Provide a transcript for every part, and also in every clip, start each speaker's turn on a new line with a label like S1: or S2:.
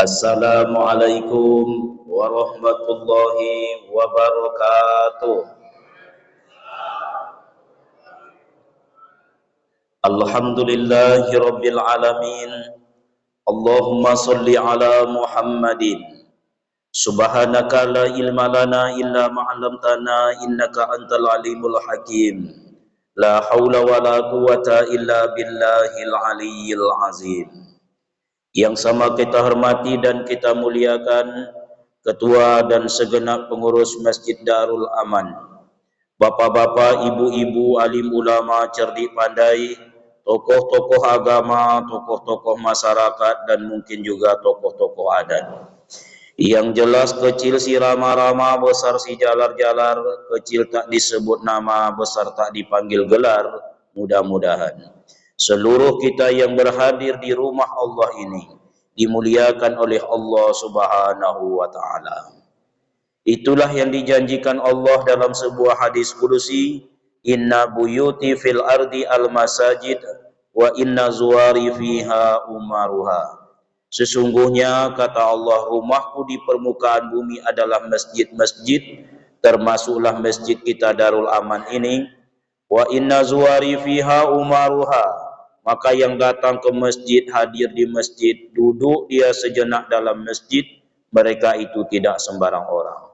S1: Assalamualaikum warahmatullahi wabarakatuh. Alhamdulillahi rabbil alamin. Allahumma salli ala Muhammadin. Subhanaka la ilma lana illa ma 'allamtana innaka antal alimul hakim. La haula wala quwata illa billahil aliyyil azim. Yang sama kita hormati dan kita muliakan Ketua dan segenap pengurus Masjid Darul Aman, bapak-bapak, ibu-ibu, alim ulama, cerdik pandai, tokoh-tokoh agama, tokoh-tokoh masyarakat, dan mungkin juga tokoh-tokoh adat. Yang jelas kecil si rama-rama, besar si jalar-jalar, kecil tak disebut nama, besar tak dipanggil gelar. Mudah-mudahan seluruh kita yang berhadir di rumah Allah ini dimuliakan oleh Allah Subhanahu wa ta'ala. Itulah yang dijanjikan Allah dalam sebuah hadis kudusi, inna buyuti fil ardi al masajid wa inna zuwari fiha umaruha. Sesungguhnya kata Allah, rumahku di permukaan bumi adalah masjid-masjid, termasuklah masjid kita Darul Aman ini. Wa inna zuwari fiha umaruha. Maka yang datang ke masjid, hadir di masjid, duduk dia sejenak dalam masjid, mereka itu tidak sembarang orang.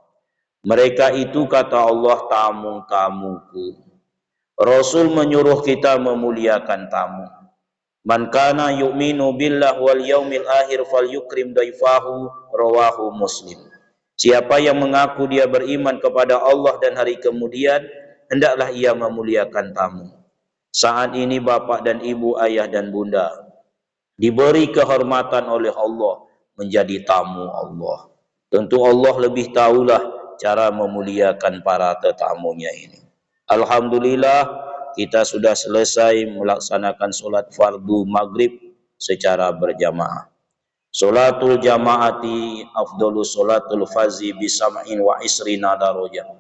S1: Mereka itu kata Allah tamu-tamuku. Rasul menyuruh kita memuliakan tamu. Man kana yu'minu billah wal yaumil akhir falyukrim daifahu, rawahu Muslim. Siapa yang mengaku dia beriman kepada Allah dan hari kemudian, hendaklah ia memuliakan tamu. Saat ini bapak dan ibu, ayah dan bunda diberi kehormatan oleh Allah menjadi tamu Allah. Tentu Allah lebih tahulah cara memuliakan para tetamunya ini. Alhamdulillah kita sudah selesai melaksanakan solat fardu maghrib secara berjamaah. Solatul jamaati afdolus solatul fazi bisam'in wa isrina darajah.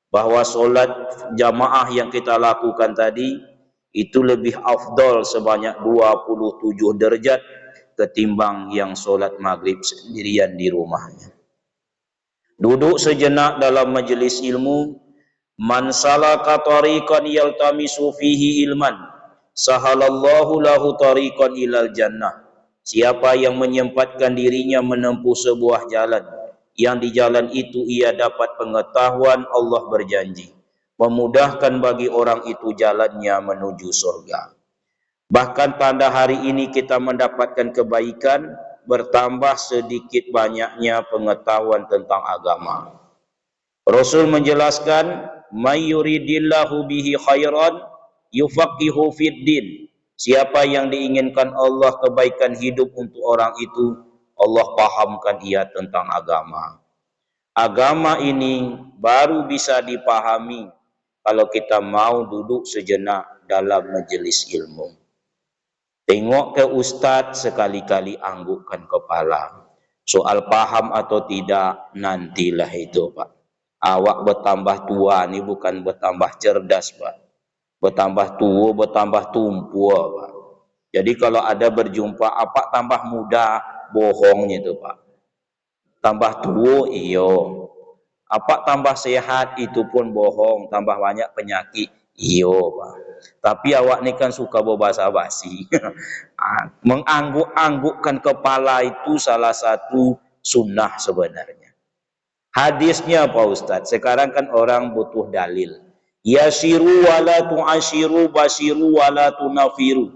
S1: Bahwa solat jamaah yang kita lakukan tadi itu lebih afdol sebanyak 27 derajat ketimbang yang solat maghrib sendirian di rumahnya. Duduk sejenak dalam majelis ilmu. Man salaka tariqan yaltamisu fihi ilman, sahalallahu lahu tariqan ilal jannah. Siapa yang menyempatkan dirinya menempuh sebuah jalan, yang di jalan itu ia dapat pengetahuan, Allah berjanji memudahkan bagi orang itu jalannya menuju surga. Bahkan pada hari ini kita mendapatkan kebaikan, bertambah sedikit banyaknya pengetahuan tentang agama. Rasul menjelaskan, may yuridillahu bihi khairan yufaqihu fid din. Siapa yang diinginkan Allah kebaikan hidup untuk orang itu, Allah pahamkan ia tentang agama. Agama ini baru bisa dipahami kalau kita mau duduk sejenak dalam majelis ilmu. Tengok ke ustadz, sekali-kali anggukkan kepala. Soal paham atau tidak, nantilah itu Pak. Awak bertambah tua ni bukan bertambah cerdas Pak. Bertambah tua, bertambah tumpu Pak. Jadi kalau ada berjumpa, apa tambah muda, bohongnya itu Pak. Tambah tua, iyo. Apa tambah sehat, itu pun bohong. Tambah banyak penyakit, iyo Pak. Tapi awak ni kan suka berbasa-basi. Mengangguk-anggukkan kepala itu salah satu sunnah sebenarnya. Hadisnya Pak Ustadz, sekarang kan orang butuh dalil. Yasiru wala tu'ashiru, basiru wala tunafiru.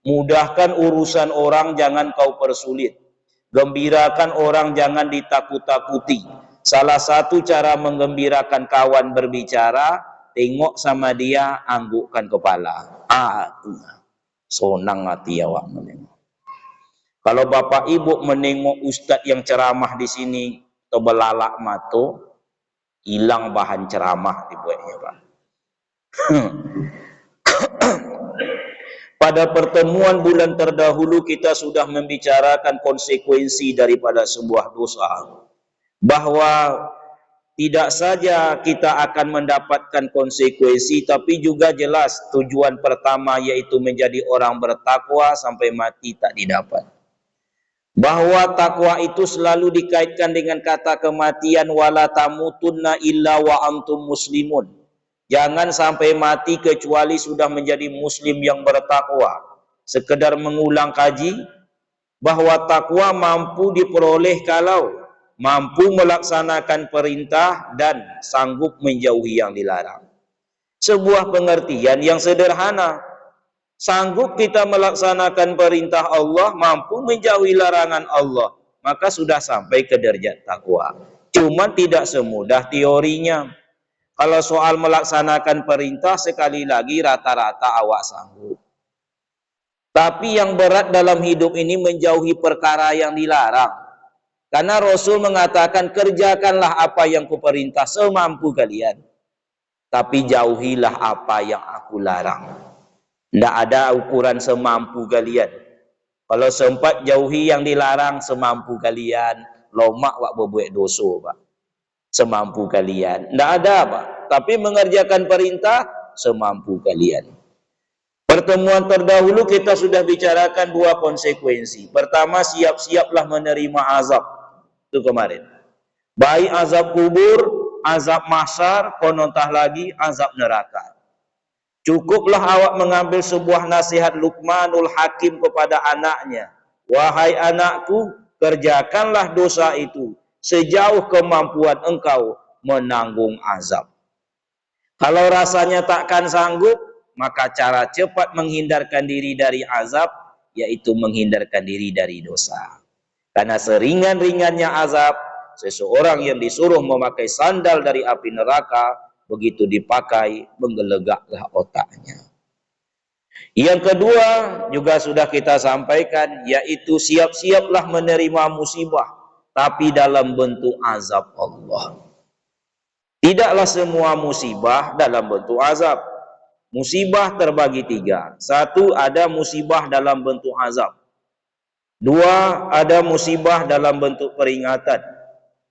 S1: Mudahkan urusan orang, jangan kau persulit. Gembirakan orang, jangan ditakut-takuti. Salah satu cara menggembirakan kawan berbicara, tengok sama dia, anggukkan kepala. Sonang hati awak menengok. Kalau bapak ibu menengok ustadz yang ceramah di sini, atau belalak mata, hilang bahan ceramah dibuatnya Pak. Pada pertemuan bulan terdahulu kita sudah membicarakan konsekuensi daripada sebuah dosa. Bahwa tidak saja kita akan mendapatkan konsekuensi, tapi juga jelas tujuan pertama yaitu menjadi orang bertakwa sampai mati tak didapat. bahwa takwa itu selalu dikaitkan dengan kata kematian, wala tamutunna illa wa antum muslimun. Jangan sampai mati kecuali sudah menjadi muslim yang bertakwa. Sekedar mengulang kaji bahwa takwa mampu diperoleh kalau mampu melaksanakan perintah dan sanggup menjauhi yang dilarang. Sebuah pengertian yang sederhana. Sanggup kita melaksanakan perintah Allah, mampu menjauhi larangan Allah, maka sudah sampai ke derajat takwa. Cuma tidak semudah teorinya. Kalau soal melaksanakan perintah, sekali lagi rata-rata awak sanggup. Tapi yang berat dalam hidup ini menjauhi perkara yang dilarang. Karena Rasul mengatakan, kerjakanlah apa yang kuperintah semampu kalian, tapi jauhilah apa yang aku larang. Tidak ada ukuran semampu kalian. Kalau sempat jauhi yang dilarang, semampu kalian. Lomak wak berbuat dosa, Pak. Semampu kalian. Tidak ada, Pak. Tapi mengerjakan perintah, semampu kalian. Pertemuan terdahulu kita sudah bicarakan dua konsekuensi. Pertama, siap-siaplah menerima azab. Itu kemarin. Baik azab kubur, azab mahsyar, konontah lagi azab neraka. Cukuplah awak mengambil sebuah nasihat Luqmanul Hakim kepada anaknya. Wahai anakku, kerjakanlah dosa itu sejauh kemampuan engkau menanggung azab. Kalau rasanya takkan sanggup, maka cara cepat menghindarkan diri dari azab, yaitu menghindarkan diri dari dosa. Karena seringan-ringannya azab, seseorang yang disuruh memakai sandal dari api neraka, begitu dipakai, menggelegaklah otaknya. Yang kedua, juga sudah kita sampaikan, yaitu siap-siaplah menerima musibah, tapi dalam bentuk azab Allah. Tidaklah semua musibah dalam bentuk azab. Musibah terbagi tiga. Satu, ada musibah dalam bentuk azab. Dua, ada musibah dalam bentuk peringatan.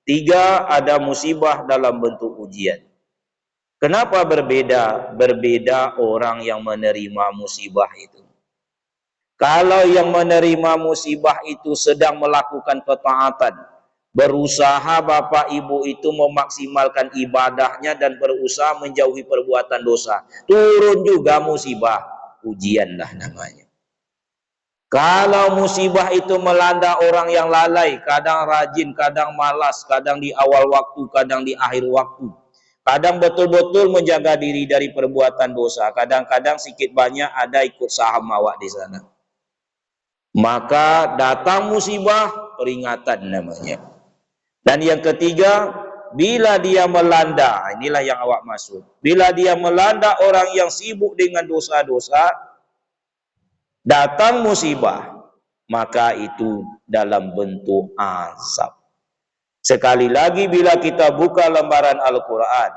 S1: Tiga, ada musibah dalam bentuk ujian. Kenapa berbeda? Berbeda orang yang menerima musibah itu. Kalau yang menerima musibah itu sedang melakukan ketaatan, berusaha bapak ibu itu memaksimalkan ibadahnya dan berusaha menjauhi perbuatan dosa, turun juga musibah, ujianlah namanya. Kalau musibah itu melanda orang yang lalai, kadang rajin, kadang malas, kadang di awal waktu, kadang di akhir waktu, kadang betul-betul menjaga diri dari perbuatan dosa, kadang-kadang sedikit banyak ada ikut saham awak di sana, maka datang musibah, peringatan namanya. Dan yang ketiga, bila dia melanda, inilah yang awak maksud, bila dia melanda orang yang sibuk dengan dosa-dosa, datang musibah, maka itu dalam bentuk azab. Sekali lagi, bila kita buka lembaran Al-Quran,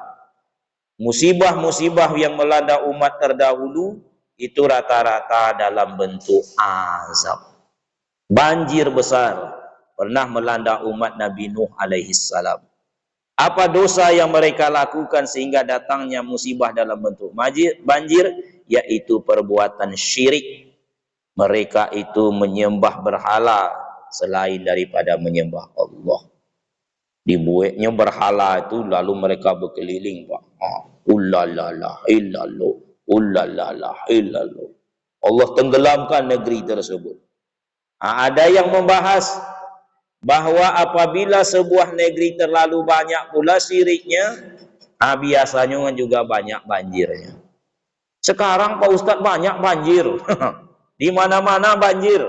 S1: musibah-musibah yang melanda umat terdahulu itu rata-rata dalam bentuk azab. Banjir besar pernah melanda umat Nabi Nuh alaihissalam. Apa dosa yang mereka lakukan sehingga datangnya musibah dalam bentuk banjir? Yaitu perbuatan syirik. Mereka itu menyembah berhala selain daripada menyembah Allah. Dibuatnya berhala itu, lalu mereka berkeliling, Pak. Ullalala illallah, ullalala illallah. Allah tenggelamkan negeri tersebut. Ada yang membahas bahwa apabila sebuah negeri terlalu banyak pula syiriknya, biasanya juga banyak banjirnya. Sekarang Pak Ustadz banyak banjir. Di mana-mana banjir.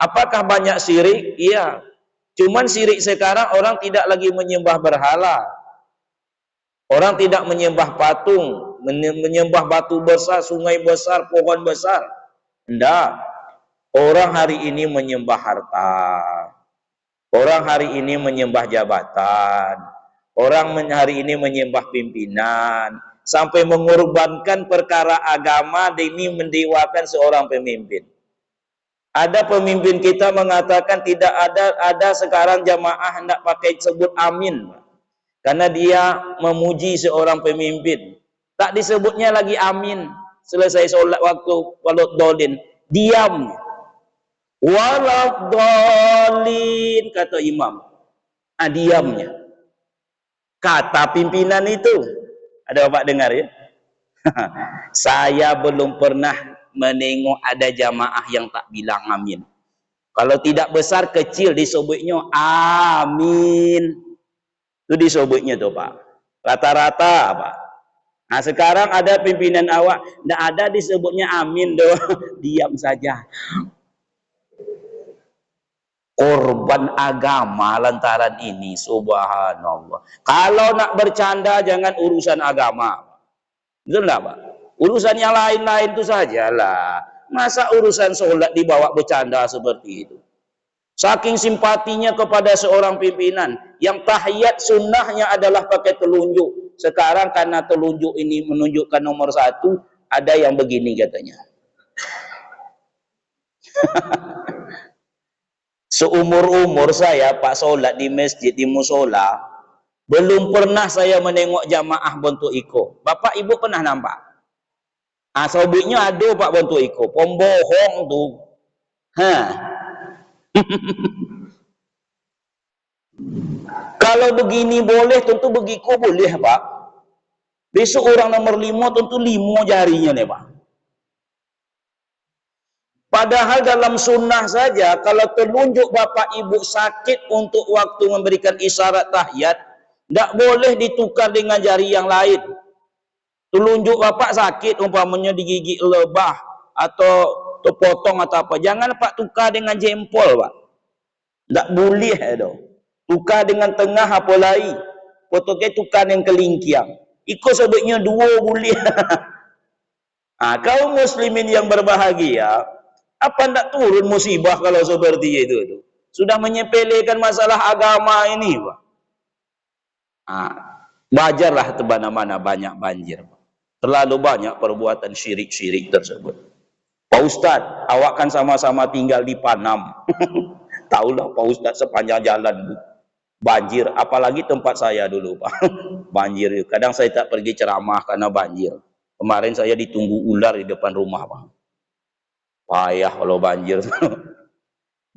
S1: Apakah banyak syirik? Iya. Cuman syirik sekarang orang tidak lagi menyembah berhala. Orang tidak menyembah patung, menyembah batu besar, sungai besar, pohon besar. Tidak. Orang hari ini menyembah harta. Orang hari ini menyembah jabatan. Orang hari ini menyembah pimpinan. Sampai mengorbankan perkara agama demi mendewakan seorang pemimpin. Ada pemimpin kita mengatakan tidak ada sekarang jamaah hendak pakai sebut amin, karena dia memuji seorang pemimpin. Tak disebutnya lagi amin. Selesai solat waktu waladhdallin, diam. Waladhdallin, Muhyiddin, kata imam. Diamnya. Kata pimpinan itu, ada bapak dengar ya? Saya belum pernah menengok ada jamaah yang tak bilang amin. Kalau tidak besar, kecil disebutnya amin. Itu disebutnya tuh Pak. Rata-rata Pak. Nah sekarang ada pimpinan awak, tidak ada disebutnya amin doh. Diam saja. Korban agama lantaran ini, subhanallah. Kalau nak bercanda jangan urusan agama. Betul enggak Pak? Urusan yang lain-lain itu sajalah. Masa urusan sholat dibawa bercanda seperti itu? Saking simpatinya kepada seorang pimpinan, yang tahiyat sunnahnya adalah pakai telunjuk. Sekarang karena telunjuk ini menunjukkan nomor 1, ada yang begini katanya. Seumur-umur saya Pak solat di masjid, di musola, belum pernah saya menengok jamaah bentuk iko. Bapak ibu pernah nampak? Sobiknya ada Pak bentuk iko. Pembohong tuh. Kalau begini boleh, tentu begitu boleh Pak. Besok orang nomor 5 tentu 5 jarinya nih Pak. Padahal dalam sunnah saja, kalau telunjuk bapak ibu sakit untuk waktu memberikan isyarat tahiyat, tidak boleh ditukar dengan jari yang lain. Telunjuk bapak sakit, umpamanya digigit lebah, atau terpotong atau apa. Jangan Pak tukar dengan jempol Pak. Tidak boleh dong. Tukar dengan tengah apa lain. Potoknya tukar dengan kelingkiang. Ikut sebutnya 2 boleh. Kaum muslimin yang berbahagia, apa tidak turun musibah kalau seperti itu? Sudah menyepelekan masalah agama ini Pak. Wajarlah di mana-mana banyak banjir. Terlalu banyak perbuatan syirik-syirik tersebut. Pak Ustadz, awak kan sama-sama tinggal di Panam. Tahulah Pak Ustadz, sepanjang jalan banjir, apalagi tempat saya dulu Pak. Banjir, kadang saya tak pergi ceramah karena banjir. Kemarin saya ditunggu ular di depan rumah Pak. Payah kalau banjir.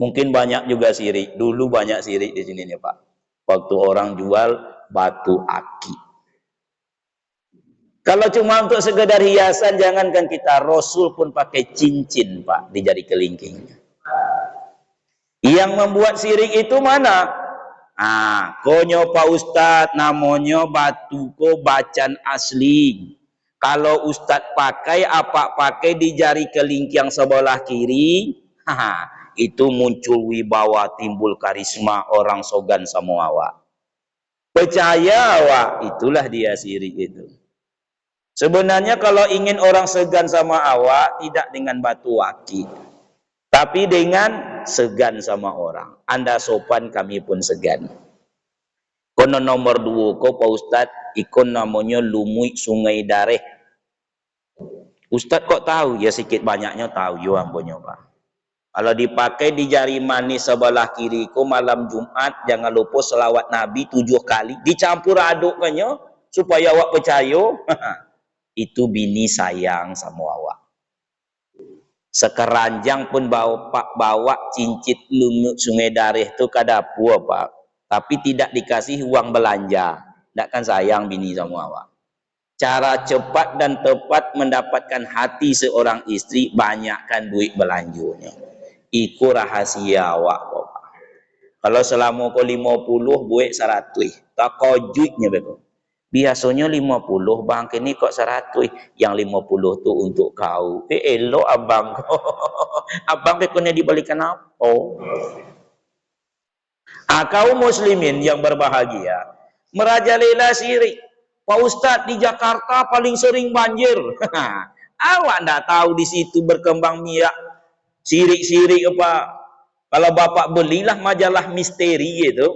S1: Mungkin banyak juga sirik. Dulu banyak sirik di sini nih Pak. Waktu orang jual batu aki. Kalau cuma untuk sekedar hiasan, jangankan kita, Rasul pun pakai cincin Pak di jari kelingkingnya. Yang membuat sirik itu mana? Konyo Pak Ustadz, namanya batu ko bacan asli. Kalau Ustadz pakai apa pakai di jari kelingking sebelah kiri, itu muncul wibawa, timbul karisma, orang sogan sama awak. Percaya awak, itulah dia sirik itu. Sebenarnya kalau ingin orang segan sama awak, tidak dengan batu aki, tapi dengan segan sama orang. Anda sopan, kami pun segan. Kono nomor 2 ko Pak Ustadz, ikon namanya lumui sungai dareh. Ustadz kok tahu? Ya sedikit banyaknya tahu ya ampunnya Pak. Kalau dipakai di jari manis sebelah kiri ko malam Jumat, jangan lupa selawat Nabi 7 kali, dicampur aduknya supaya awak percaya. Itu bini sayang sama awak. Sekeranjang pun bawa cincit lumut sungai dareh itu ke dapur Pak. Tapi tidak dikasih uang belanja. Tidak kan sayang bini sama awak. Cara cepat dan tepat mendapatkan hati seorang istri, banyakkan duit belanjanya. Iku rahasia awak Pak. Kalau selama kau 50, buat 100. Tak kojutnya begitu. Biasanya 50, bang kini kok 100. Yang 50 tu untuk kau. Elok abang. Abang bekunnya dibalikan apa? Kaum muslimin yang berbahagia, merajalela sirik. Pak Ustadz, di Jakarta paling sering banjir. Awak tidak tahu di situ berkembang biak sirik-sirik apa? Kalau bapak belilah majalah misteri itu,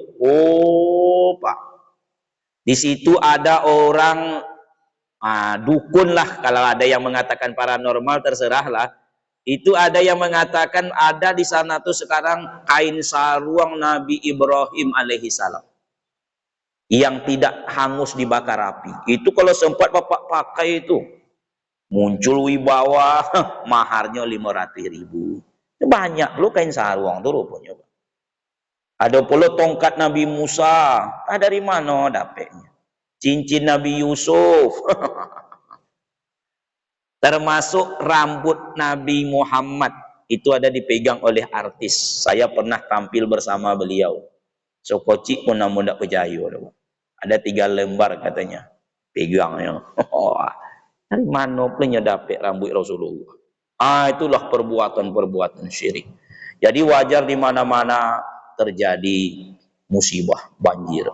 S1: Pak, di situ ada orang dukun lah. Kalau ada yang mengatakan paranormal, terserahlah. Itu ada yang mengatakan ada di sana tuh sekarang kain sarung Nabi Ibrahim alaihissalam yang tidak hangus dibakar api. Itu kalau sempat bapak pakai itu, muncul wibawa, maharnya 500.000. Banyak lo kain sarung tuh rupanya. Ada pula tongkat Nabi Musa. Dari mana dapatnya? Cincin Nabi Yusuf. Termasuk rambut Nabi Muhammad. Itu ada dipegang oleh artis. Saya pernah tampil bersama beliau. So kocik pun namun tak percaya. Ada 3 lembar katanya. Pegangnya. Dari mana punya dapat rambut Rasulullah? Itulah perbuatan-perbuatan syirik. Jadi wajar di mana-mana terjadi musibah, banjir,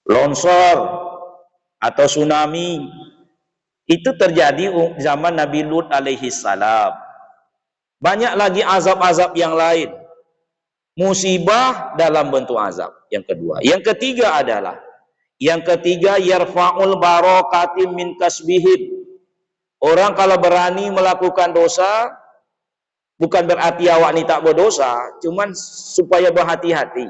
S1: longsor atau tsunami. Itu terjadi zaman Nabi Lut alaihi salam. Banyak lagi azab-azab yang lain. Musibah dalam bentuk azab. Yang kedua. Yang ketiga adalah yarfa'ul barakatim min kasbihim. Orang kalau berani melakukan dosa, bukan berarti awak ni tak berdosa, cuman supaya berhati-hati.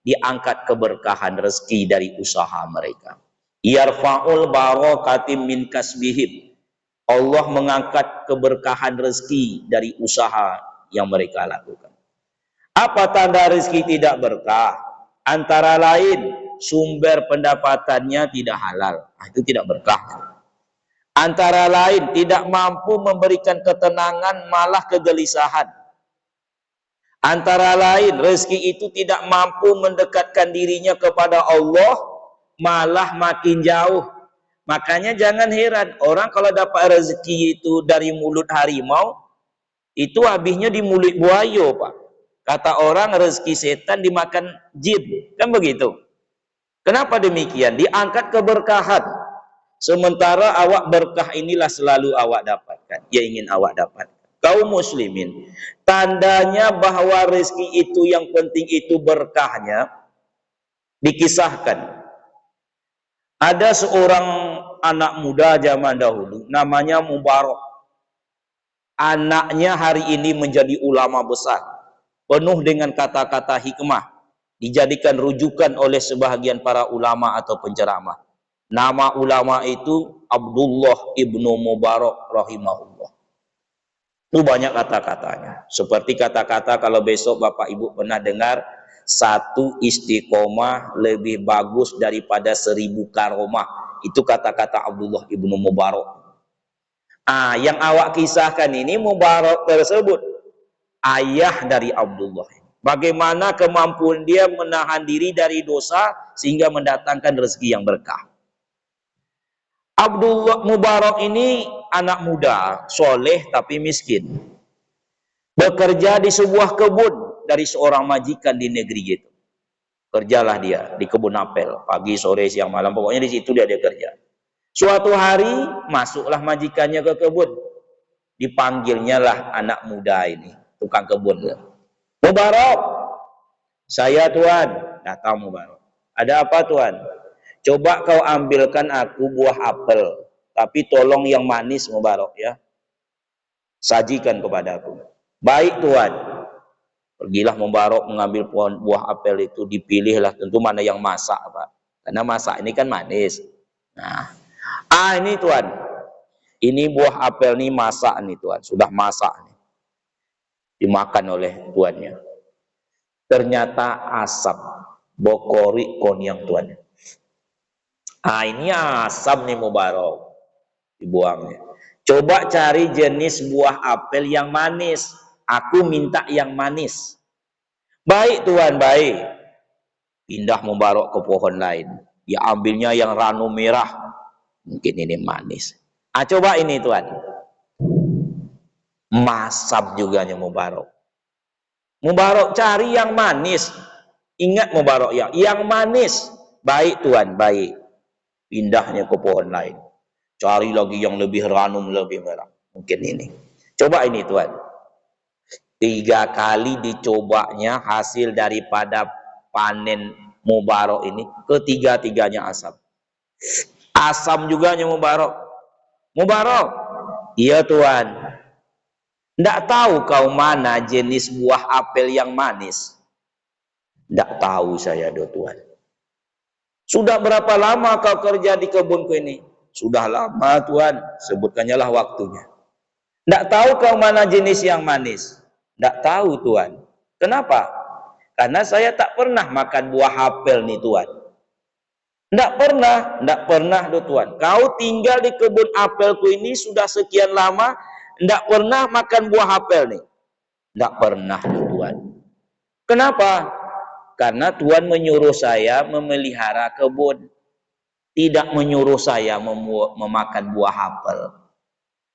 S1: Diangkat keberkahan rezeki dari usaha mereka. Yarfa'ul barakatim min kasbihim. Allah mengangkat keberkahan rezeki dari usaha yang mereka lakukan. Apa tanda rezeki tidak berkah? Antara lain, sumber pendapatannya tidak halal. Itu tidak berkah. Antara lain, tidak mampu memberikan ketenangan, malah kegelisahan. Antara lain, rezeki itu tidak mampu mendekatkan dirinya kepada Allah, malah makin jauh. Makanya jangan heran, orang kalau dapat rezeki itu dari mulut harimau, itu habisnya di mulut buaya, Pak. Kata orang, rezeki setan dimakan jin. Kan begitu? Kenapa demikian? Diangkat keberkahan. Sementara awak berkah inilah selalu awak dapatkan. Yang ingin awak dapatkan. Kaum muslimin, tandanya bahwa rezeki itu yang penting itu berkahnya, dikisahkan. Ada seorang anak muda zaman dahulu, namanya Mubarak. Anaknya hari ini menjadi ulama besar, penuh dengan kata-kata hikmah, dijadikan rujukan oleh sebahagian para ulama atau penceramah. Nama ulama itu Abdullah ibnu Mubarak rahimahullah. Itu banyak kata-katanya. Seperti kata-kata kalau besok Bapak Ibu pernah dengar, 1 istiqomah lebih bagus daripada 1000 karomah. Itu kata-kata Abdullah ibnu Mubarak. Yang awak kisahkan ini Mubarak tersebut ayah dari Abdullah. Bagaimana kemampuan dia menahan diri dari dosa sehingga mendatangkan rezeki yang berkah. Abdullah Mubarak ini anak muda, soleh tapi miskin. Bekerja di sebuah kebun dari seorang majikan di negeri itu. Kerjalah dia di kebun apel, pagi, sore, siang, malam, pokoknya di situ dia kerja. Suatu hari masuklah majikannya ke kebun. Dipanggilnya lah anak muda ini, tukang kebun. Mubarak, saya tuan. Datang Mubarak. Ada apa tuan? Coba kau ambilkan aku buah apel, tapi tolong yang manis Mubarak ya. Sajikan kepadaku. Baik tuan. Pergilah Mubarak mengambil buah apel itu, dipilihlah tentu mana yang masak, Pak. Karena masak ini kan manis. Nah, ini tuan. Ini buah apel ini masak nih tuan, sudah masak nih. Dimakan oleh tuannya. Ternyata asap, bokori konyang tuannya. Ini asam nih Mubarak, dibuangnya. Coba cari jenis buah apel yang manis. Aku minta yang manis. Baik tuan, baik. Pindah Mubarak ke pohon lain. Dia ambilnya yang ranu merah. Mungkin ini manis. Coba ini tuan. Masam juga nih Mubarak. Mubarak cari yang manis. Ingat Mubarak ya, yang manis. Baik tuan, baik. Pindahnya ke pohon lain. Cari lagi yang lebih ranum, lebih merah. Mungkin ini. Coba ini tuan. 3 kali dicobanya hasil daripada panen Mubarak ini. Ketiga-tiganya asam. Asam juga nya Mubarak. Mubarak. Iya tuan. Tidak tahu kau mana jenis buah apel yang manis? Tidak tahu saya tuan. Sudah berapa lama kau kerja di kebunku ini? Sudah lama tuan, sebutkannya lah waktunya. Tidak tahu kau mana jenis yang manis? Tidak tahu tuan. Kenapa? Karena saya tak pernah makan buah apel nih Tuan. Ndak pernah do Tuan. Kau tinggal di kebun apelku ini sudah sekian lama, ndak pernah makan buah apel nih. Ndak pernah do Tuan. Kenapa? Karena Tuhan menyuruh saya memelihara kebun, tidak menyuruh saya memakan buah apel.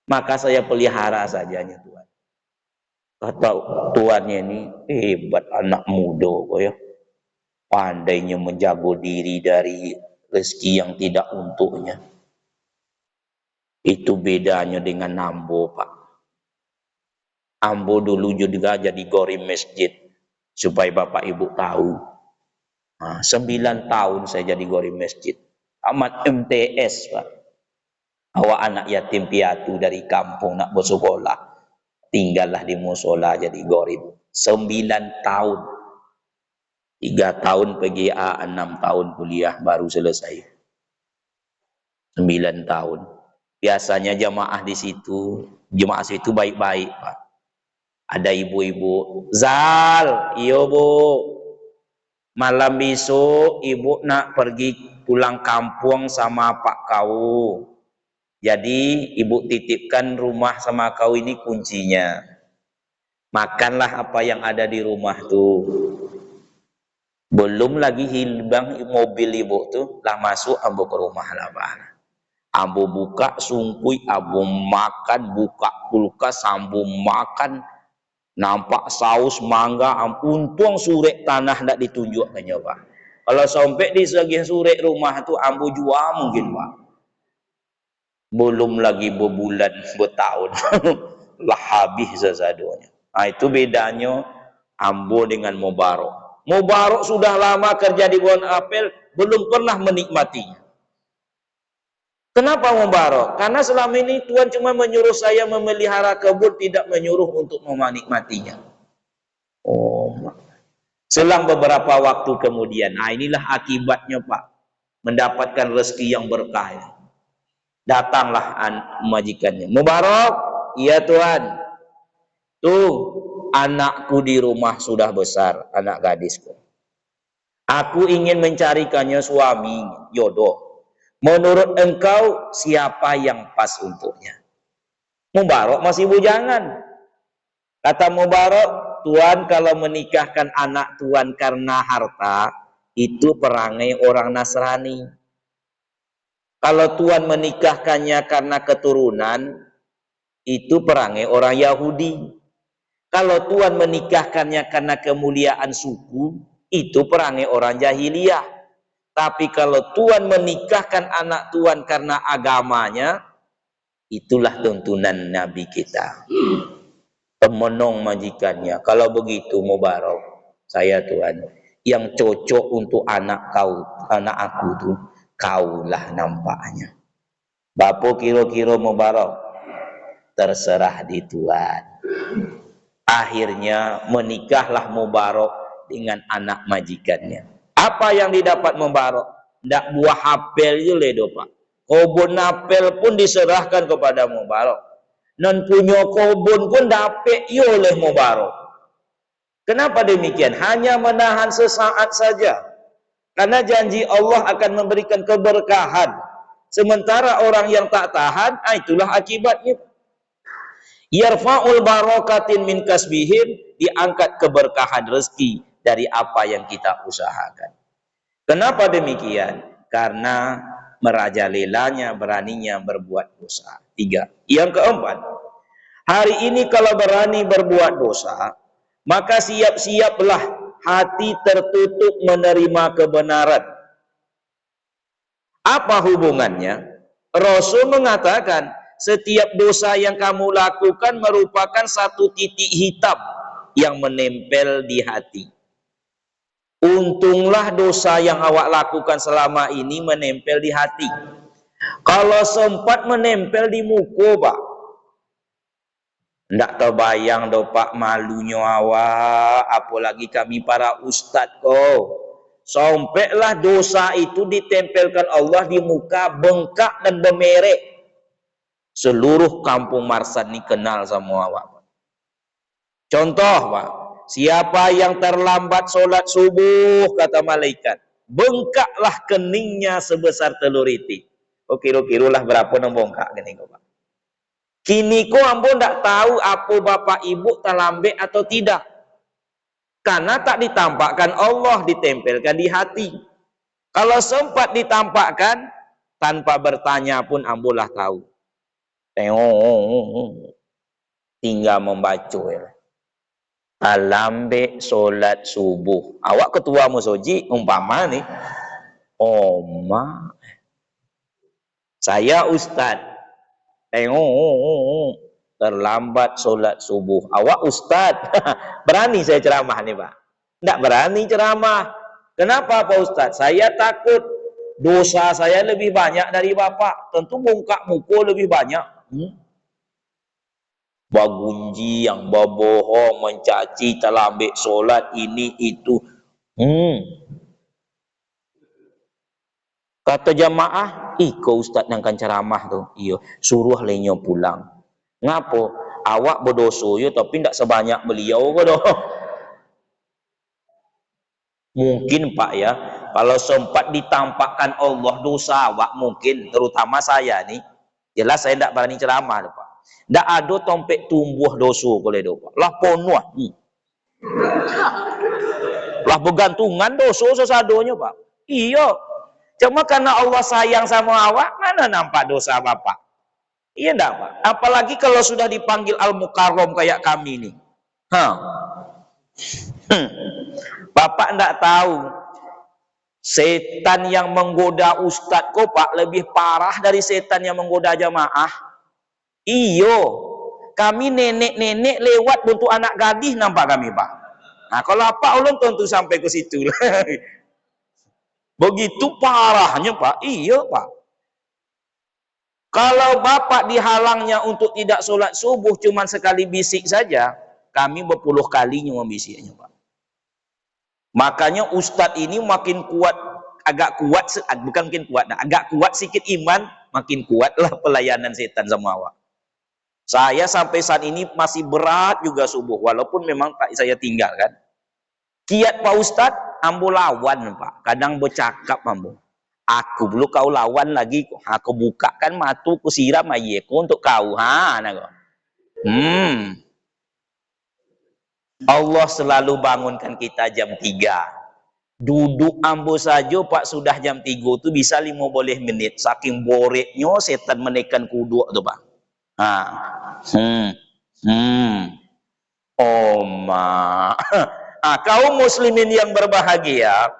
S1: Maka saya pelihara sajanya Tuhan. Kata tuannya ini, hebat anak muda kok ya. Pandainya menjaga diri dari rezeki yang tidak untuknya. Itu bedanya dengan Ambo, Pak. Ambo dulu juga jadi gori masjid. Supaya Bapak Ibu tahu. Nah, 9 tahun saya jadi gori masjid. Amat MTS, Pak. Awak anak yatim piatu dari kampung nak bersekolah. Tinggallah di musola jadi gorib 9 tahun. 3 tahun PGA, 6 tahun kuliah baru selesai. 9 tahun. Biasanya jamaah di situ, jemaah situ baik-baik, Pak. Ada ibu-ibu, Zal, iyo Bu. Malam besok ibu nak pergi pulang kampung sama Pak kau. Jadi ibu titipkan rumah sama kau ini kuncinya. Makanlah apa yang ada di rumah tuh. Belum lagi hilang mobil ibu tuh, lah masuk ambo ke rumah lah Pak. Ambo buka sungkui, ambo makan, buka kulkas, ambo makan. Nampak saus mangga, untung surek tanah ndak ditunjukkannya Pak. Kalau sampai di sebagian surek rumah tuh ambo jual mungkin Pak. Belum lagi berbulan, bertahun lah habis sesadonya. Nah, itu bedanya Ambo dengan Mubarok. Mubarok sudah lama kerja di pohon apel, belum pernah menikmatinya. Kenapa Mubarok? Karena selama ini Tuhan cuma menyuruh saya memelihara kebun, tidak menyuruh untuk menikmatinya. Oh, selang beberapa waktu kemudian, nah inilah akibatnya Pak, mendapatkan rezeki yang berkah. Datanglah majikannya. Mubarok, iya Tuhan. Tuh, anakku di rumah sudah besar, anak gadisku. Aku ingin mencarikannya suami, jodoh. Menurut engkau, siapa yang pas untuknya? Mubarok masih bujangan. Kata Mubarok, Tuhan kalau menikahkan anak Tuhan karena harta, itu perangai orang Nasrani. Kalau Tuhan menikahkannya karena keturunan, itu perangai orang Yahudi. Kalau Tuhan menikahkannya karena kemuliaan suku, itu perangai orang jahiliyah. Tapi kalau Tuhan menikahkan anak Tuhan karena agamanya, itulah tuntunan Nabi kita. Pemenong majikannya. Kalau begitu Mubarok, saya Tuhan, yang cocok untuk anak kau, anak aku tuh, kaulah nampaknya. Bapak kira-kira Mubarok, terserah di Tuhan. Akhirnya menikahlah Mubarok dengan anak majikannya. Apa yang didapat Mubarok? Ndak buah apel itu ledo Pak. Kebun apel pun diserahkan kepada Mubarok. Dan punya kebun pun dapat oleh Mubarok. Kenapa demikian? Hanya menahan sesaat saja. Karena janji Allah akan memberikan keberkahan. Sementara orang yang tak tahan, itulah akibatnya. Yarfa'ul barakatin min kasbihim, diangkat keberkahan rezeki dari apa yang kita usahakan. Kenapa demikian? Karena merajalelanya, beraninya berbuat dosa. 3. Yang keempat, hari ini kalau berani berbuat dosa, maka siap-siaplah hati tertutup menerima kebenaran. Apa hubungannya? Rasul mengatakan, setiap dosa yang kamu lakukan merupakan satu titik hitam yang menempel di hati. Untunglah dosa yang awak lakukan selama ini menempel di hati. Kalau sempat menempel di muka, Pak, ndak terbayang do Pak malunya awak, apalagi kami para ustadz kok. Sampailah dosa itu ditempelkan Allah di muka, bengkak dan bemerek. Seluruh kampung Marsan ini kenal sama awak. Contoh Pak, siapa yang terlambat solat subuh, kata malaikat, bengkaklah keningnya sebesar telur itik. Oh, kira-kira berapa nang bongkak kening kau, Pak? Kini ko ambo ndak tahu apa bapak ibu terlambat atau tidak. Karena tak ditampakkan Allah, ditempelkan di hati. Kalau sempat ditampakkan, tanpa bertanya pun ambolah tahu. Tinggal membaca ya. Alambe solat subuh. Awak ketua musoji umpama nih. Oma. Saya ustad. Terlambat solat subuh. Awak ustad. Berani saya ceramah nih, Pak? Tidak berani ceramah. Kenapa Pak Ustadz? Saya takut dosa saya lebih banyak dari Bapak. Tentu bongkak muka lebih banyak. Bagunji yang berbohong, mencaci, terlambat solat, ini, itu. Kata jamaah, kau Ustadz yang kan ceramah tuh. Iya, suruh lenyo pulang. Ngapo? Awak berdosa ya, tapi tidak sebanyak beliau kok doh. Mungkin Pak ya, kalau sempat ditampakkan Allah dosa awak mungkin, terutama saya nih, jelas saya tidak berani ceramah Pak. Tidak ada tompek tumbuh dosa boleh do Pak. Lah ponuah. Lah bergantungan dosa sesadonya Pak. Iya. Cuma karena Allah sayang sama awak, mana nampak dosa Bapak? Iya enggak Pak? Apalagi kalau sudah dipanggil Al-Mukarram kayak kami nih. Bapak enggak tahu setan yang menggoda ustadz kok Pak lebih parah dari setan yang menggoda jamaah. Iyo, kami nenek-nenek lewat bentuk anak gadis nampak kami Pak. Nah kalau apa ulun tentu sampai ke situ. Begitu parahnya Pak. Iya Pak. Kalau Bapak dihalangnya untuk tidak sholat subuh cuma sekali bisik saja, kami berpuluh kalinya membisiknya Pak. Makanya ustadz ini makin kuat, agak kuat, bukan makin kuat, agak kuat sedikit iman, makin kuatlah pelayanan setan sama awak. Saya sampai saat ini masih berat juga subuh, walaupun memang tak saya tinggalkan. Kiat Pak Ustadz, ambo lawan Pak, kadang bercakap ambo. Aku belum kau lawan lagi, aku bukakan matu, ku siram ayeku untuk kau. Allah selalu bangunkan kita jam 3. Duduk ambo saja Pak sudah jam 3 itu bisa 15 menit. Saking boreknya setan menekan kuduk tuh Pak. Oma. Kaum muslimin yang berbahagia,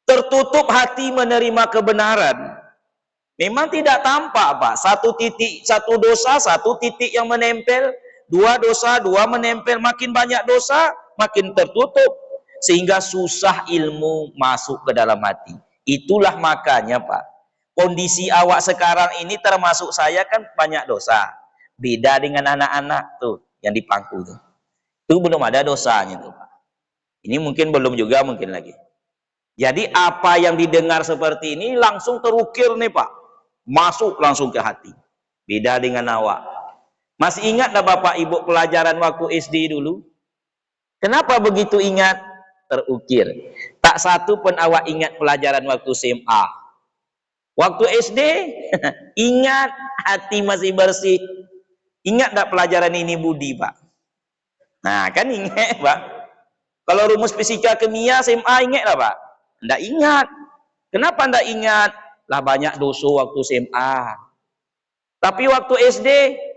S1: tertutup hati menerima kebenaran. Memang tidak tampak Pak. Satu titik, satu dosa, satu titik yang menempel. Dua dosa, dua menempel, makin banyak dosa, makin tertutup. Sehingga susah ilmu masuk ke dalam hati. Itulah makanya Pak, kondisi awak sekarang ini termasuk saya kan banyak dosa. Beda dengan anak-anak tuh, yang di pangku tuh. Itu belum ada dosanya tuh Pak. Ini mungkin belum juga, mungkin lagi. Jadi apa yang didengar seperti ini langsung terukir nih Pak. Masuk langsung ke hati. Beda dengan awak. Masih ingat dah Bapak Ibu pelajaran waktu SD dulu? Kenapa begitu ingat? Terukir. Tak satu pun awak ingat pelajaran waktu SMA. Waktu SD, ingat, hati masih bersih. Ingat tak pelajaran ini budi Pak? Nah kan ingat Pak. Kalau rumus fisika kimia SMA ingat lah Pak? Tidak ingat. Kenapa tidak ingat? Lah banyak dosa waktu SMA. Tapi waktu SD,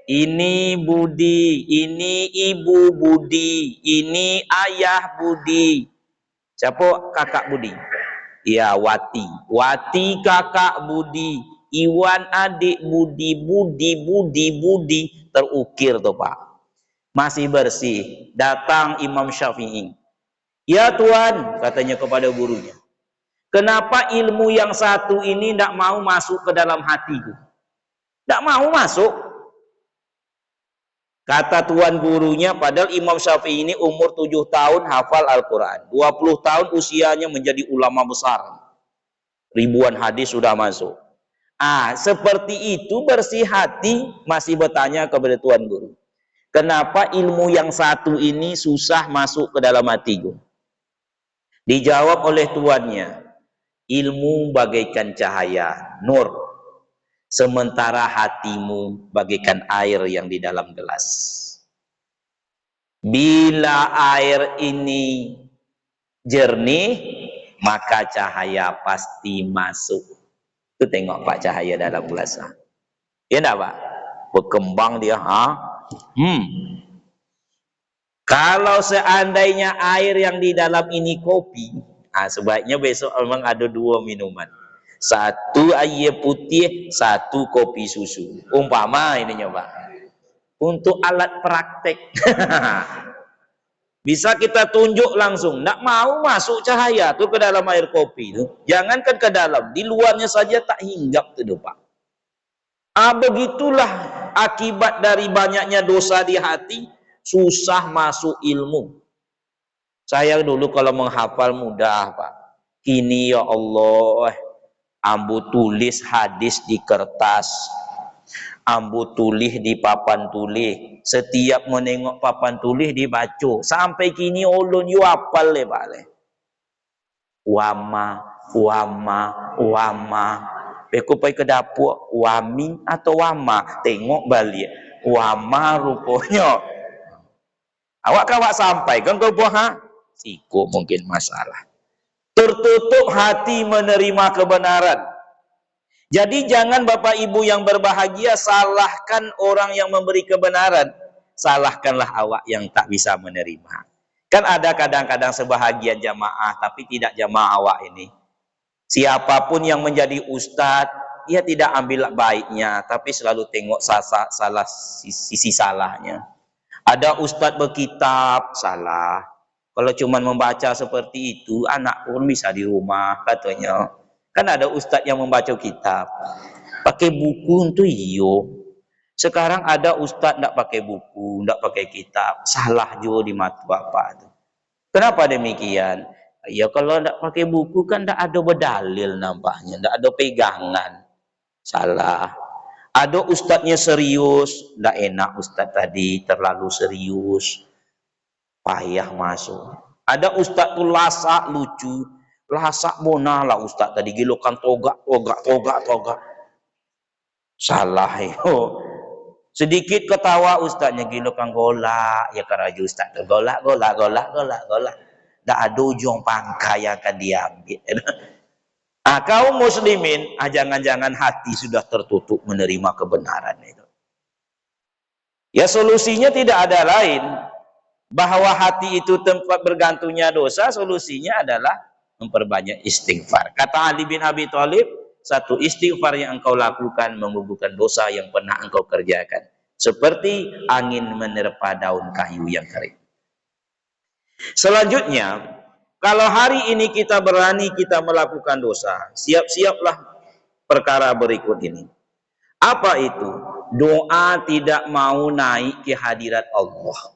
S1: ini budi, ini ibu budi, ini ayah budi. Siapa kakak budi? Ya Wati. Wati kakak budi. Iwan adik budi, budi. Terukir tuh Pak. Masih bersih. Datang Imam Syafi'i. Ya Tuhan, katanya kepada gurunya. Kenapa ilmu yang satu ini tidak mau masuk ke dalam hatiku? Tidak mau masuk. Kata tuan gurunya, padahal Imam Syafi'i ini umur 7 tahun hafal Al-Quran. 20 tahun usianya menjadi ulama besar. Ribuan hadis sudah masuk. Seperti itu bersih hati masih bertanya kepada tuan guru. Kenapa ilmu yang satu ini susah masuk ke dalam hatiku? Dijawab oleh tuannya, ilmu bagaikan cahaya, nur, sementara hatimu bagaikan air yang di dalam gelas. Bila air ini jernih, maka cahaya pasti masuk. Itu tengok Pak cahaya dalam gelas. Ya enggak Pak? Berkembang dia. Kalau seandainya air yang di dalam ini kopi, sebaiknya besok memang ada 2 minuman. 1 air putih, 1 kopi susu. Umpama ininya Pak. Untuk alat praktek. Bisa kita tunjuk langsung. Nggak mau masuk cahaya tuh ke dalam air kopi itu. Jangankan ke dalam, di luarnya saja tak hinggap tuh Pak. Begitulah akibat dari banyaknya dosa di hati, susah masuk ilmu. Saya dulu kalau menghafal mudah Pak. Kini ya Allah, ambu tulis hadis di kertas, ambu tulis di papan tulis. Setiap menengok papan tulis dibaca. Sampai kini ulun yu hafal le Pak le. Wama. Aku pergi ke dapur, wami atau wama, tengok balik, wama rupanya. Awak sampai kan ke buah, siku mungkin masalah. Tertutup hati menerima kebenaran. Jadi jangan Bapak Ibu yang berbahagia salahkan orang yang memberi kebenaran, salahkanlah awak yang tak bisa menerima. Kan ada kadang-kadang sebahagian jamaah tapi tidak jamaah awak ini. Siapapun yang menjadi ustadz, dia tidak ambil baiknya, tapi selalu tengok sisi salahnya. Ada ustadz berkitab, salah. Kalau cuma membaca seperti itu, anak pun bisa di rumah, katanya. Kan ada ustadz yang membaca kitab. Pakai buku itu iyo. Sekarang ada ustadz tidak pakai buku, tidak pakai kitab. Salah juga di mata Bapak. Kenapa demikian? Ya kalau tidak pakai buku kan tidak ada berdalil nampaknya, tidak ada pegangan. Salah. Ada ustadznya serius, tidak enak ustadz tadi, terlalu serius, payah masuk. Ada ustadz tuh lasak lucu, lasak bona lah ustadz tadi, gilokan togak. Salah yo. Sedikit ketawa ustadznya gilokan golak, ya karaju ustadz golak. Tak ada ujung pangkai yang akan diambil. Kaum muslimin, jangan-jangan hati sudah tertutup menerima kebenaran itu. Ya solusinya tidak ada lain. Bahwa hati itu tempat bergantungnya dosa, solusinya adalah memperbanyak istighfar. Kata Ali bin Abi Thalib, satu istighfar yang engkau lakukan menggugurkan dosa yang pernah engkau kerjakan. Seperti angin menerpa daun kayu yang kering. Selanjutnya, kalau hari ini kita berani kita melakukan dosa, siap-siaplah perkara berikut ini. Apa itu? Doa tidak mau naik ke hadirat Allah.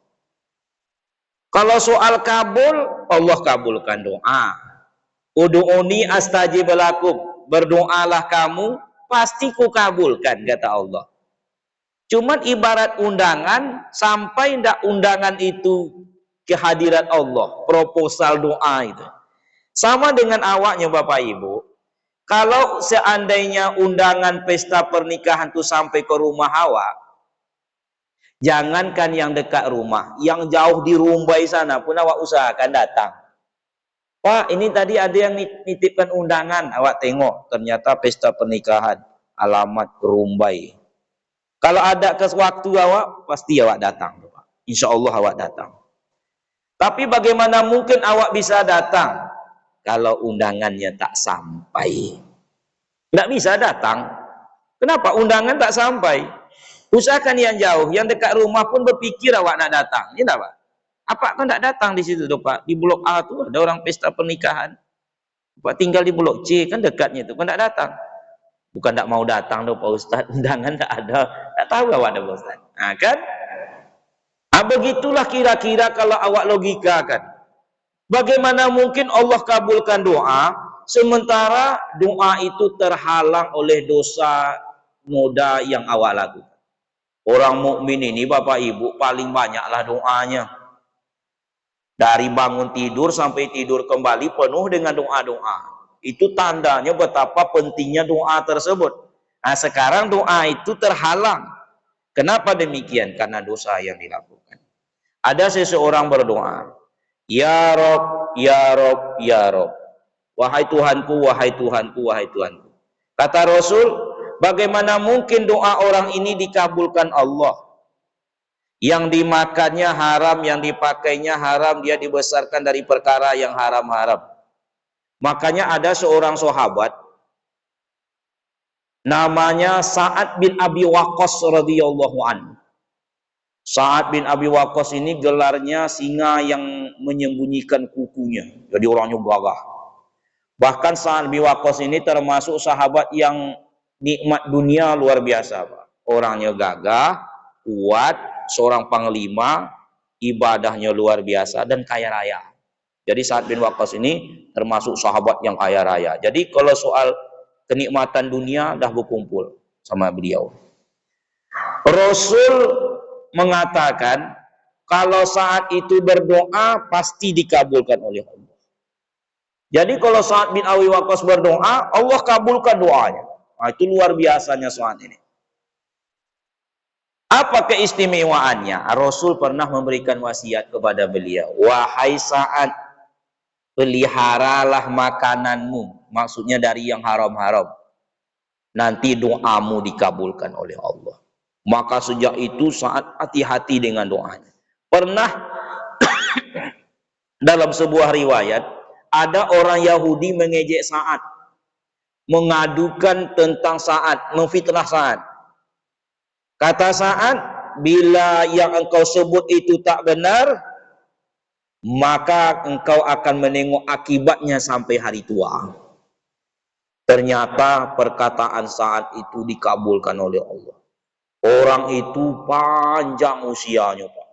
S1: Kalau soal kabul, Allah kabulkan doa. Ud'uni astajib lakum. Berdoalah kamu, pasti ku kabulkan, kata Allah. Cuman ibarat undangan, sampai ndak undangan itu kehadirat Allah, proposal doa itu. Sama dengan awaknya Bapak Ibu, kalau seandainya undangan pesta pernikahan itu sampai ke rumah awak, jangankan yang dekat rumah, yang jauh di Rumbai sana pun awak usahakan datang. Pak, ini tadi ada yang nitipkan undangan, awak tengok, ternyata pesta pernikahan, alamat Rumbai. Kalau ada waktu awak, pasti awak datang. Insya Allah awak datang. Tapi bagaimana mungkin awak bisa datang kalau undangannya tak sampai? Tidak bisa datang. Kenapa? Undangan tak sampai. Usahakan yang jauh, yang dekat rumah pun berpikir awak nak datang. Ini Pak. Apa kau tak datang di situ Pak? Di blok A tu ada orang pesta pernikahan. Pak tinggal di blok C, kan dekatnya itu. Kau tak datang. Bukan tak mau datang Pak Ustaz. Undangan tak ada. Tak tahu awak ada Pak Ustaz. Nah, kan? Begitulah kira-kira kalau awak logikakan. Bagaimana mungkin Allah kabulkan doa, sementara doa itu terhalang oleh dosa muda yang awak lakukan. Orang mukmin ini Bapak Ibu paling banyaklah doanya. Dari bangun tidur sampai tidur kembali penuh dengan doa-doa. Itu tandanya betapa pentingnya doa tersebut. Nah, sekarang doa itu terhalang. Kenapa demikian? Karena dosa yang dilakukan. Ada seseorang berdoa, Ya Rob, Ya Rob, Ya Rob. Wahai Tuhanku, wahai Tuhanku, wahai Tuhanku. Kata Rasul, bagaimana mungkin doa orang ini dikabulkan Allah? Yang dimakannya haram, yang dipakainya haram, dia dibesarkan dari perkara yang haram-haram. Makanya ada seorang sahabat namanya Sa'ad bin Abi Waqqas radhiyallahu anhu. Sa'ad bin Abi Waqqas ini gelarnya singa yang menyembunyikan kukunya. Jadi orangnya gagah. Bahkan Sa'ad bin Waqqas ini termasuk sahabat yang nikmat dunia luar biasa, Pak. Orangnya gagah, kuat, seorang panglima, ibadahnya luar biasa dan kaya raya. Jadi Sa'ad bin Waqqas ini termasuk sahabat yang kaya raya. Jadi kalau soal kenikmatan dunia dah berkumpul sama beliau. Rasul mengatakan kalau saat itu berdoa pasti dikabulkan oleh Allah. Jadi kalau Sa'ad bin Abi Waqqas berdoa, Allah kabulkan doanya. Nah, itu luar biasanya Sa'ad ini. Apa keistimewaannya? Rasul pernah memberikan wasiat kepada beliau. Wahai Sa'ad, peliharalah makananmu. Maksudnya dari yang haram-haram. Nanti doamu dikabulkan oleh Allah. Maka sejak itu Sa'ad hati-hati dengan doanya. Pernah dalam sebuah riwayat, ada orang Yahudi mengejek Sa'ad. Mengadukan tentang Sa'ad, memfitnah Sa'ad. Kata Sa'ad, bila yang engkau sebut itu tak benar, maka engkau akan menengok akibatnya sampai hari tua. Ternyata perkataan Sa'ad itu dikabulkan oleh Allah. Orang itu panjang usianya, Pak.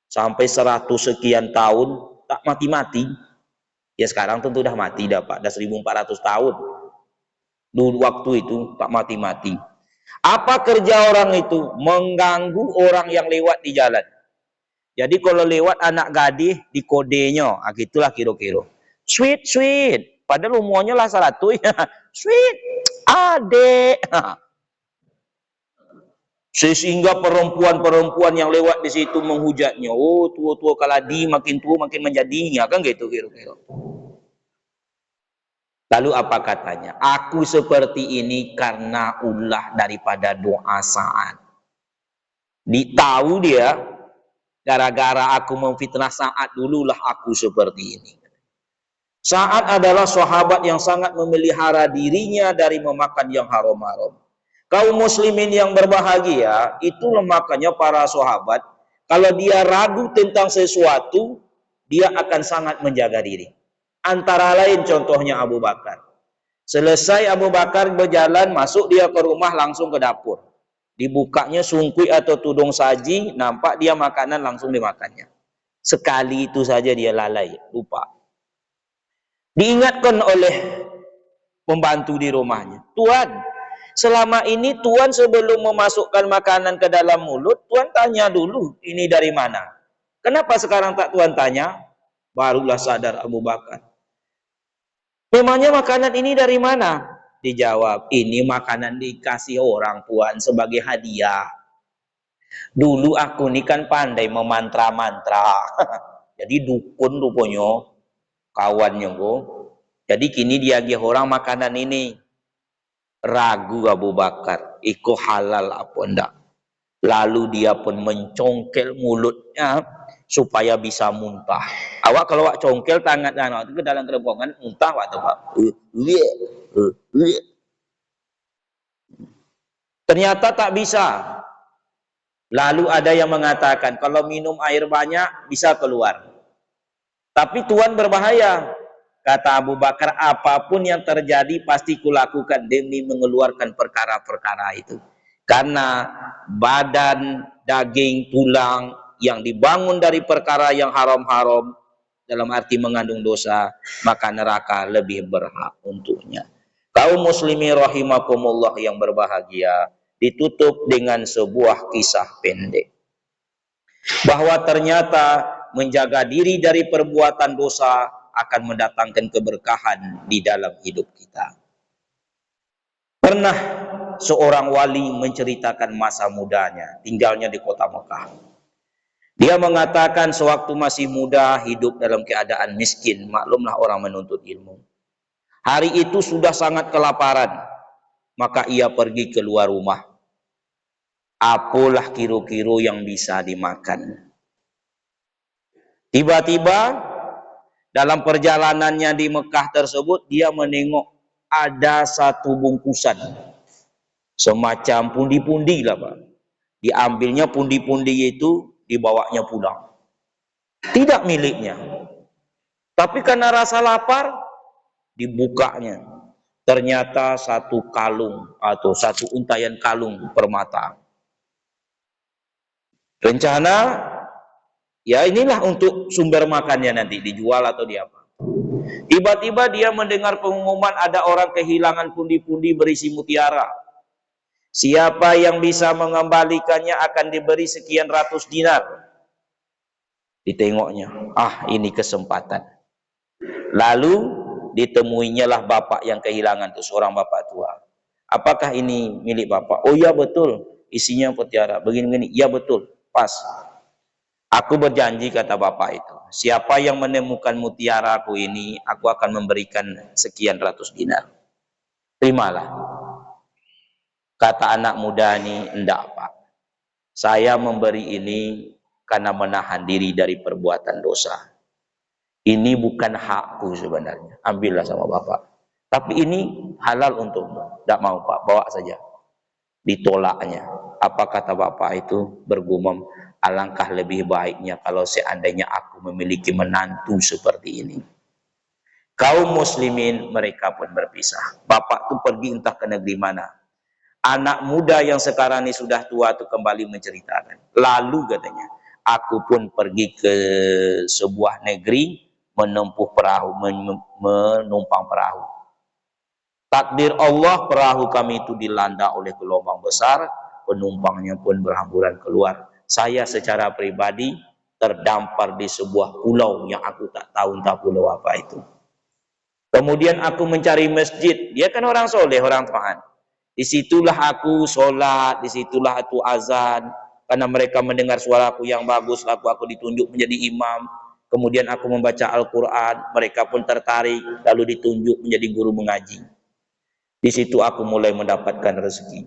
S1: Sampai 100 sekian tahun, tak mati-mati. Ya sekarang tentu dah mati dah, Pak. Dah 1400 tahun. Dulu waktu itu tak mati-mati. Apa kerja orang itu? Mengganggu orang yang lewat di jalan. Jadi kalau lewat anak gadis di kodenya, gitulah kira-kira. Sweet, sweet. Padahal umurnya lah 100 ya. Sweet, adek. Sehingga perempuan-perempuan yang lewat di situ menghujatnya. Oh, tua-tua kaladi makin tua makin menjadinya, kan gitu kira-kira. Lalu apa katanya? Aku seperti ini karena ulah daripada doa Sa'ad. Ditahu dia, gara-gara aku memfitnah Sa'ad dululah aku seperti ini. Sa'ad adalah sahabat yang sangat memelihara dirinya dari memakan yang haram-haram. Kaum muslimin yang berbahagia, itulah makanya para sahabat, kalau dia ragu tentang sesuatu, dia akan sangat menjaga diri. Antara lain contohnya Abu Bakar. Selesai Abu Bakar berjalan, masuk dia ke rumah langsung ke dapur. Dibukanya sungkuy atau tudung saji, nampak dia makanan langsung dimakannya. Sekali itu saja dia lalai, lupa. Diingatkan oleh pembantu di rumahnya, Tuan, selama ini Tuan sebelum memasukkan makanan ke dalam mulut, Tuan tanya dulu, ini dari mana? Kenapa sekarang tak Tuan tanya? Barulah sadar Abu Bakar. Memangnya makanan ini dari mana? Dijawab, ini makanan dikasih orang Tuan sebagai hadiah. Dulu aku ini kan pandai memantra-mantra. Jadi dukun rupanya, kawannya kok. Jadi kini dia orang makanan ini. Ragu Abu Bakar, iko halal apa enggak. Lalu dia pun mencongkel mulutnya supaya bisa muntah. Awak kalau awak congkel tangan itu ke dalam kerongkongan muntah waktu Pak. Ternyata tak bisa. Lalu ada yang mengatakan kalau minum air banyak bisa keluar. Tapi Tuhan berbahaya. Kata Abu Bakar, apapun yang terjadi pasti kulakukan demi mengeluarkan perkara-perkara itu. Karena badan, daging, tulang yang dibangun dari perkara yang haram-haram, dalam arti mengandung dosa, maka neraka lebih berhak untuknya. Kaum muslimin rahimakumullah yang berbahagia, ditutup dengan sebuah kisah pendek. Bahwa ternyata menjaga diri dari perbuatan dosa akan mendatangkan keberkahan di dalam hidup kita. Pernah seorang wali menceritakan masa mudanya, tinggalnya di kota Mekah. Dia mengatakan sewaktu masih muda hidup dalam keadaan miskin, maklumlah orang menuntut ilmu. Hari itu sudah sangat kelaparan, maka ia pergi keluar rumah. Apalah kira-kira yang bisa dimakan. Tiba-tiba dalam perjalanannya di Mekah tersebut, dia menengok ada satu bungkusan. Semacam pundi-pundi lah Pak. Diambilnya pundi-pundi itu, dibawanya pulang. Tidak miliknya. Tapi karena rasa lapar, dibukanya. Ternyata satu kalung atau satu untayan kalung permata. Rencana, ya inilah untuk sumber makannya nanti, dijual atau diapa. Tiba-tiba dia mendengar pengumuman ada orang kehilangan pundi-pundi berisi mutiara. Siapa yang bisa mengembalikannya akan diberi sekian ratus dinar. Ditengoknya, ini kesempatan. Lalu ditemuinya lah bapak yang kehilangan itu, seorang bapak tua. Apakah ini milik bapak? Oh iya betul, isinya mutiara. Begini-begini, iya betul, pas. Aku berjanji, kata bapak itu, siapa yang menemukan mutiara aku ini, aku akan memberikan sekian ratus dinar. Terimalah. Kata anak muda ini, enggak Pak. Saya memberi ini karena menahan diri dari perbuatan dosa. Ini bukan hakku sebenarnya. Ambillah sama bapak. Tapi ini halal untukmu. Enggak mau Pak, bawa saja. Ditolaknya. Apa kata bapak itu? Bergumam, alangkah lebih baiknya kalau seandainya aku memiliki menantu seperti ini. Kaum muslimin mereka pun berpisah. Bapak tuh pergi entah ke negeri mana. Anak muda yang sekarang ini sudah tua itu kembali menceritakan. Lalu katanya, aku pun pergi ke sebuah negeri menempuh perahu, menumpang perahu. Takdir Allah, perahu kami itu dilanda oleh gelombang besar, penumpangnya pun berhamburan keluar. Saya secara pribadi terdampar di sebuah pulau yang aku tak tahu entah pulau apa itu. Kemudian aku mencari masjid. Dia kan orang soleh, orang taat. Disitulah aku sholat, disitulah aku azan. Karena mereka mendengar suaraku yang bagus, aku ditunjuk menjadi imam. Kemudian aku membaca Al-Quran, mereka pun tertarik, lalu ditunjuk menjadi guru mengaji. Di situ aku mulai mendapatkan rezeki.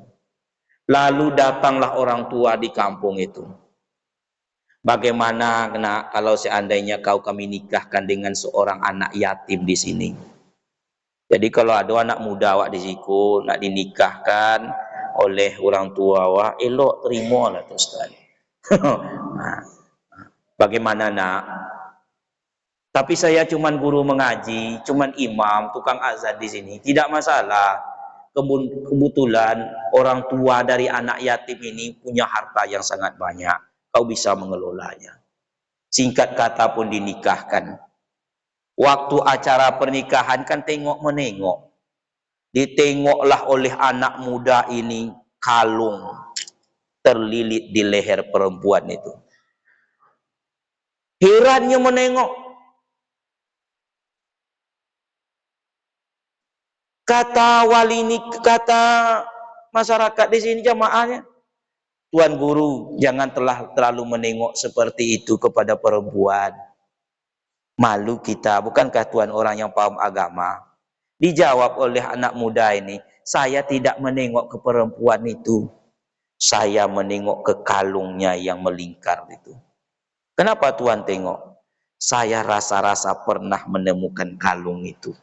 S1: Lalu datanglah orang tua di kampung itu. Bagaimana kalau seandainya kami nikahkan dengan seorang anak yatim di sini? Jadi kalau ada anak muda awak di situ nak dinikahkan oleh orang tua awak, elok terima lah Ustaz. Bagaimana nak? Tapi saya cuman guru mengaji, cuman imam, tukang azan di sini, tidak masalah. Kebetulan orang tua dari anak yatim ini punya harta yang sangat banyak, kau bisa mengelolanya. Singkat kata pun dinikahkan. Waktu acara pernikahan kan tengok menengok. Ditengoklah oleh anak muda ini kalung terlilit di leher perempuan itu. Herannya menengok. Kata wali ini, kata masyarakat di sini jamaahnya, Tuan Guru jangan terlalu menengok seperti itu kepada perempuan. Malu kita, bukankah Tuan orang yang paham agama? Dijawab oleh anak muda ini, saya tidak menengok ke perempuan itu. Saya menengok ke kalungnya yang melingkar itu. Kenapa Tuan tengok? Saya rasa-rasa pernah menemukan kalung itu.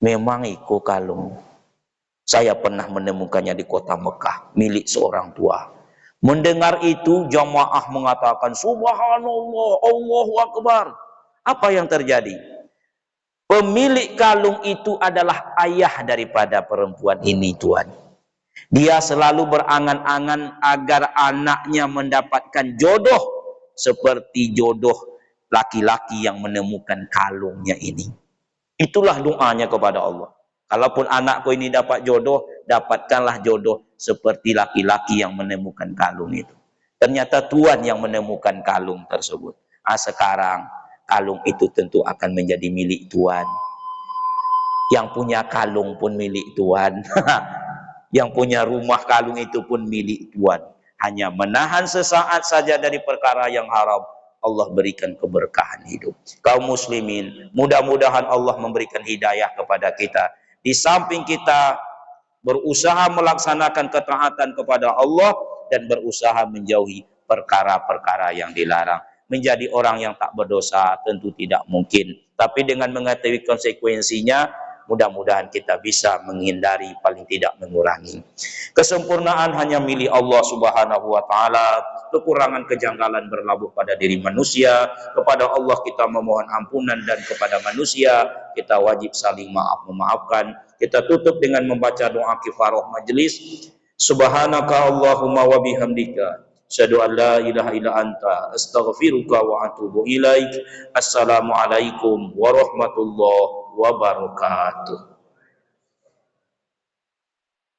S1: Memang itu kalung. Saya pernah menemukannya di kota Mekah, milik seorang tua. Mendengar itu, jamaah mengatakan, Subhanallah, Allahu Akbar. Apa yang terjadi? Pemilik kalung itu adalah ayah daripada perempuan ini, Tuan. Dia selalu berangan-angan agar anaknya mendapatkan jodoh seperti jodoh laki-laki yang menemukan kalungnya ini. Itulah doanya kepada Allah. Kalaupun anakku ini dapat jodoh, dapatkanlah jodoh seperti laki-laki yang menemukan kalung itu. Ternyata Tuhan yang menemukan kalung tersebut. Sekarang kalung itu tentu akan menjadi milik Tuhan. Yang punya kalung pun milik Tuhan. Yang punya rumah kalung itu pun milik Tuhan. Hanya menahan sesaat saja dari perkara yang haram, Allah berikan keberkahan hidup. Kaum muslimin, mudah-mudahan Allah memberikan hidayah kepada kita. Di samping kita berusaha melaksanakan ketaatan kepada Allah dan berusaha menjauhi perkara-perkara yang dilarang. Menjadi orang yang tak berdosa tentu tidak mungkin. Tapi dengan mengetahui konsekuensinya, mudah-mudahan kita bisa menghindari, paling tidak mengurangi. Kesempurnaan hanya milik Allah Subhanahu wa taala. Kekurangan kejanggalan berlabuh pada diri manusia. Kepada Allah kita memohon ampunan dan kepada manusia kita wajib saling maaf memaafkan. Kita tutup dengan membaca doa kifarah majelis. Subhanaka Allahumma wa bihamdika asyhadu an la ilaha illa anta astaghfiruka wa atubu ilaik. Assalamualaikum warahmatullahi wabarakatuh.